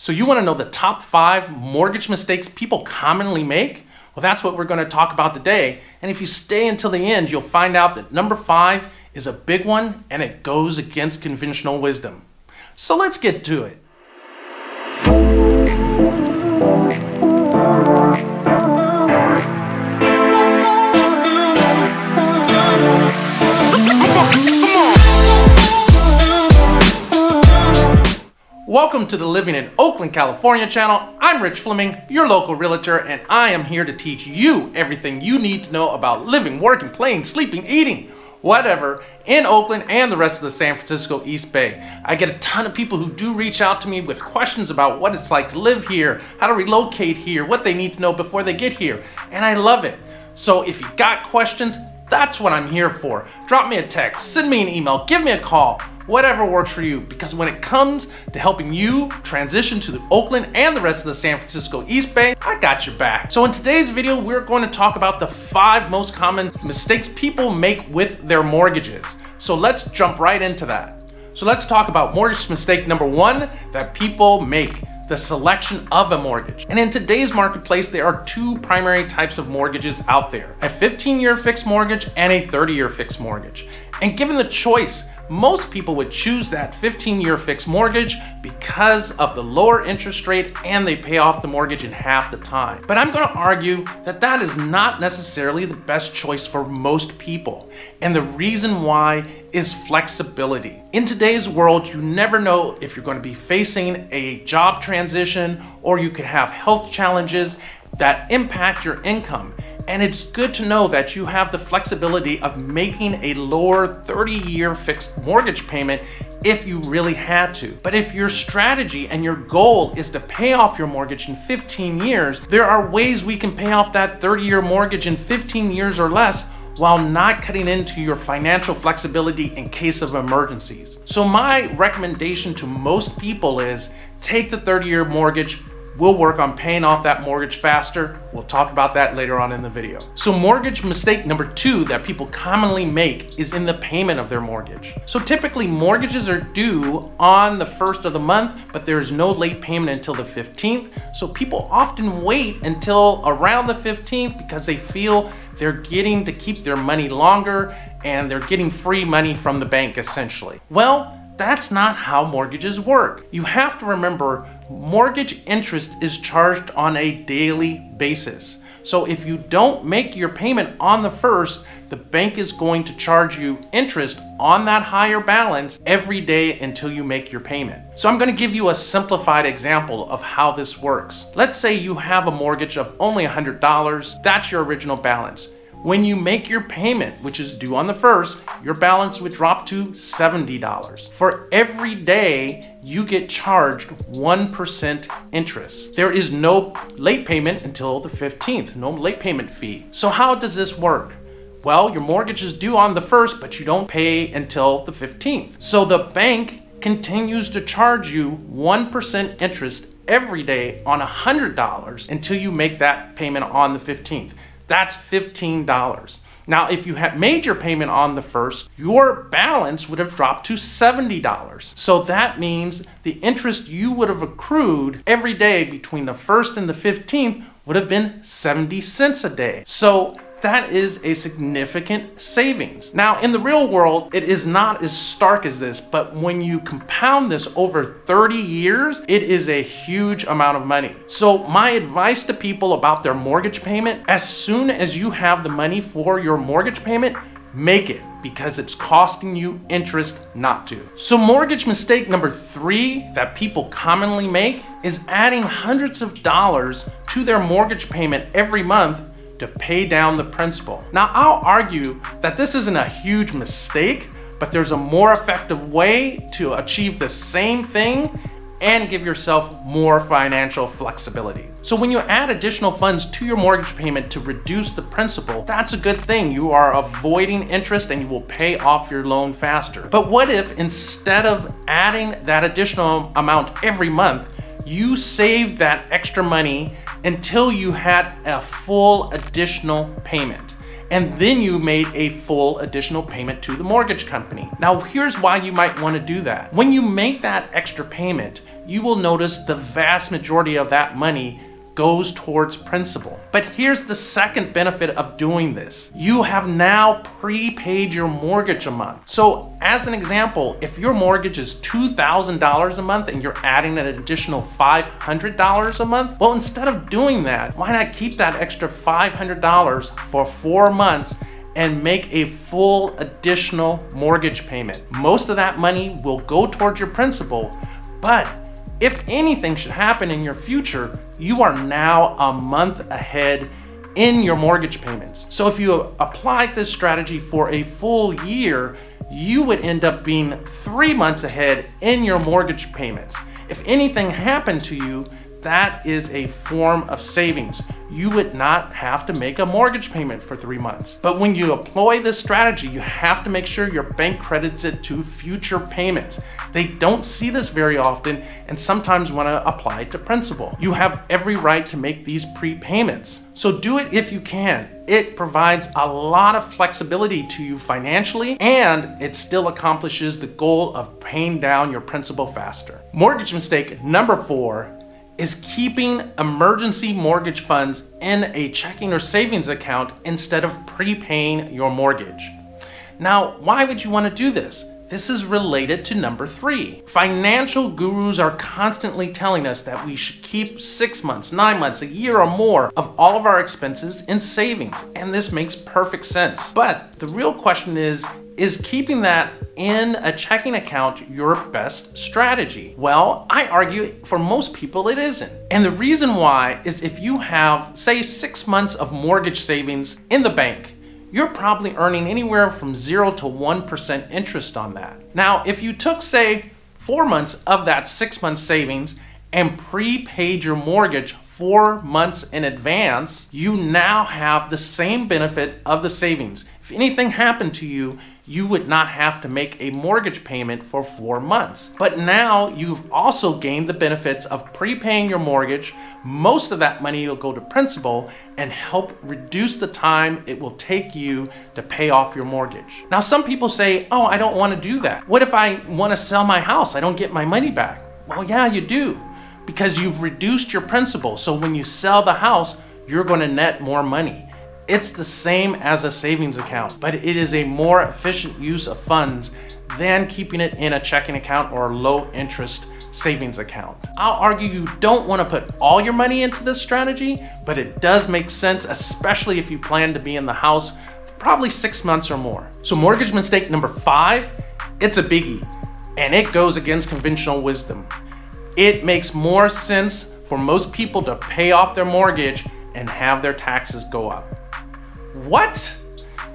So you want to know the top 5 mortgage mistakes people commonly make? Well, that's what we're going to talk about today. And if you stay until the end, you'll find out that number 5 is a big one and it goes against conventional wisdom. So let's get to it. Welcome to the Living in Oakland, California channel. I'm Rich Fleming, your local realtor, and I am here to teach you everything you need to know about living, working, playing, sleeping, eating, whatever, in Oakland and the rest of the San Francisco East Bay. I get a ton of people who do reach out to me with questions about what it's like to live here, how to relocate here, what they need to know before they get here, and I love it. So if you got questions, that's what I'm here for. Drop me a text, send me an email, give me a call. Whatever works for you, because when it comes to helping you transition to the Oakland and the rest of the San Francisco East Bay, I got your back. So in today's video, we're going to talk about the 5 most common mistakes people make with their mortgages. So let's jump right into that. So let's talk about mortgage mistake number 1 that people make, the selection of a mortgage. And in today's marketplace, there are 2 primary types of mortgages out there, a 15-year fixed mortgage and a 30-year fixed mortgage. And given the choice, most people would choose that 15-year fixed mortgage because of the lower interest rate and they pay off the mortgage in half the time. But I'm going to argue that that is not necessarily the best choice for most people. And the reason why is flexibility. In today's world, you never know if you're going to be facing a job transition or you could have health challenges that impact your income. And it's good to know that you have the flexibility of making a lower 30-year fixed mortgage payment if you really had to. But if your strategy and your goal is to pay off your mortgage in 15 years, there are ways we can pay off that 30-year mortgage in 15 years or less while not cutting into your financial flexibility in case of emergencies. So my recommendation to most people is take the 30-year mortgage. We'll work on paying off that mortgage faster. We'll talk about that later on in the video. So mortgage mistake number 2 that people commonly make is in the payment of their mortgage. So typically mortgages are due on the 1st of the month, but there's no late payment until the 15th. So people often wait until around the 15th because they feel they're getting to keep their money longer and they're getting free money from the bank essentially. Well, that's not how mortgages work. You have to remember, mortgage interest is charged on a daily basis. So if you don't make your payment on the 1st, the bank is going to charge you interest on that higher balance every day until you make your payment. So I'm going to give you a simplified example of how this works. Let's say you have a mortgage of only $100. That's your original balance. When you make your payment, which is due on the 1st, your balance would drop to $70. For every day, you get charged 1% interest. There is no late payment until the 15th, no late payment fee. So how does this work? Well, your mortgage is due on the 1st, but you don't pay until the 15th. So the bank continues to charge you 1% interest every day on $100 until you make that payment on the 15th. That's $15. Now, if you had made your payment on the 1st, your balance would have dropped to $70. So that means the interest you would have accrued every day between the 1st and the 15th would have been 70 cents a day. So that is a significant savings. Now, in the real world, it is not as stark as this, but when you compound this over 30 years, it is a huge amount of money. So my advice to people about their mortgage payment, as soon as you have the money for your mortgage payment, make it, because it's costing you interest not to. So mortgage mistake number 3 that people commonly make is adding hundreds of dollars to their mortgage payment every month to pay down the principal. Now, I'll argue that this isn't a huge mistake, but there's a more effective way to achieve the same thing and give yourself more financial flexibility. So when you add additional funds to your mortgage payment to reduce the principal, that's a good thing. You are avoiding interest and you will pay off your loan faster. But what if instead of adding that additional amount every month, you saved that extra money until you had a full additional payment? And then you made a full additional payment to the mortgage company. Now, here's why you might want to do that. When you make that extra payment, you will notice the vast majority of that money goes towards principal. But here's the second benefit of doing this. You have now prepaid your mortgage a month. So as an example, if your mortgage is $2,000 a month and you're adding an additional $500 a month, well, instead of doing that, why not keep that extra $500 for 4 months and make a full additional mortgage payment? Most of that money will go towards your principal, but if anything should happen in your future, you are now a month ahead in your mortgage payments. So if you applied this strategy for a full year, you would end up being 3 months ahead in your mortgage payments. If anything happened to you, that is a form of savings. You would not have to make a mortgage payment for 3 months. But when you employ this strategy, you have to make sure your bank credits it to future payments. They don't see this very often and sometimes want to apply it to principal. You have every right to make these prepayments. So do it if you can. It provides a lot of flexibility to you financially, and it still accomplishes the goal of paying down your principal faster. Mortgage mistake number 4 is keeping emergency mortgage funds in a checking or savings account instead of prepaying your mortgage. Now, why would you want to do this? This is related to number 3. Financial gurus are constantly telling us that we should keep 6 months, 9 months, a year or more of all of our expenses in savings, and this makes perfect sense. But the real question is keeping that in a checking account your best strategy? Well, I argue for most people it isn't. And the reason why is if you have, say, 6 months of mortgage savings in the bank, you're probably earning anywhere from 0 to 1% interest on that. Now, if you took, say, 4 months of that 6 month savings and prepaid your mortgage 4 months in advance, you now have the same benefit of the savings. If anything happened to you, you would not have to make a mortgage payment for 4 months. But now you've also gained the benefits of prepaying your mortgage. Most of that money will go to principal and help reduce the time it will take you to pay off your mortgage. Now, some people say, oh, I don't want to do that. What if I want to sell my house? I don't get my money back. Well, yeah, you do, because you've reduced your principal. So when you sell the house, you're going to net more money. It's the same as a savings account, but it is a more efficient use of funds than keeping it in a checking account or a low interest savings account. I'll argue you don't want to put all your money into this strategy, but it does make sense, especially if you plan to be in the house for probably 6 months or more. So mortgage mistake number 5, it's a biggie, and it goes against conventional wisdom. It makes more sense for most people to pay off their mortgage and have their taxes go up. What?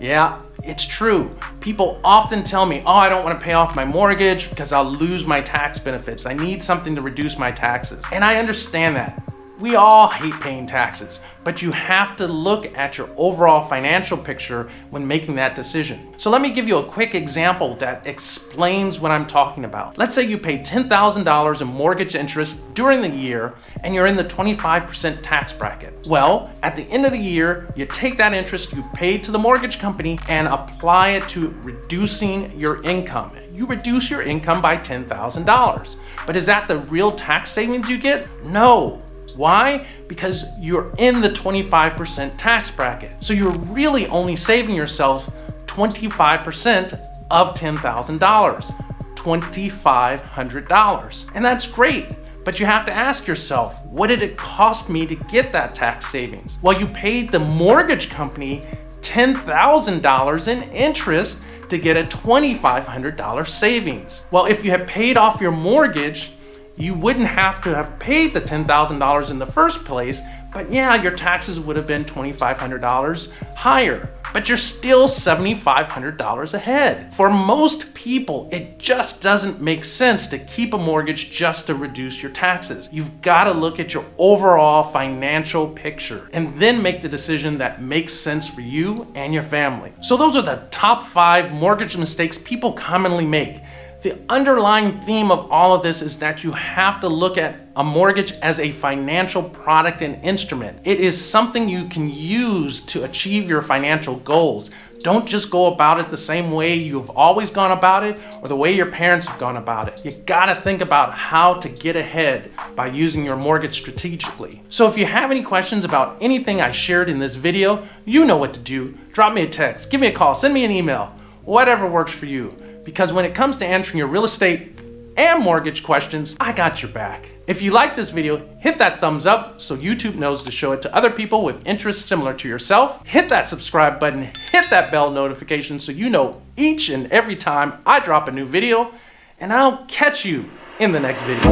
Yeah, it's true. People often tell me, oh, I don't want to pay off my mortgage because I'll lose my tax benefits. I need something to reduce my taxes. And I understand that. We all hate paying taxes, but you have to look at your overall financial picture when making that decision. So let me give you a quick example that explains what I'm talking about. Let's say you pay $10,000 in mortgage interest during the year and you're in the 25% tax bracket. Well, at the end of the year, you take that interest you paid to the mortgage company and apply it to reducing your income. You reduce your income by $10,000. But is that the real tax savings you get? No. Why? Because you're in the 25% tax bracket. So you're really only saving yourself 25% of $10,000, $2,500. And that's great. But you have to ask yourself, what did it cost me to get that tax savings? Well, you paid the mortgage company $10,000 in interest to get a $2,500 savings. Well, if you had paid off your mortgage, you wouldn't have to have paid the $10,000 in the first place, but yeah, your taxes would have been $2,500 higher, but you're still $7,500 ahead. For most people, it just doesn't make sense to keep a mortgage just to reduce your taxes. You've got to look at your overall financial picture and then make the decision that makes sense for you and your family. So those are the top 5 mortgage mistakes people commonly make. The underlying theme of all of this is that you have to look at a mortgage as a financial product and instrument. It is something you can use to achieve your financial goals. Don't just go about it the same way you've always gone about it or the way your parents have gone about it. You gotta think about how to get ahead by using your mortgage strategically. So if you have any questions about anything I shared in this video, you know what to do. Drop me a text, give me a call, send me an email, whatever works for you. Because when it comes to answering your real estate and mortgage questions, I got your back. If you like this video, hit that thumbs up so YouTube knows to show it to other people with interests similar to yourself. Hit that subscribe button, hit that bell notification so you know each and every time I drop a new video, and I'll catch you in the next video.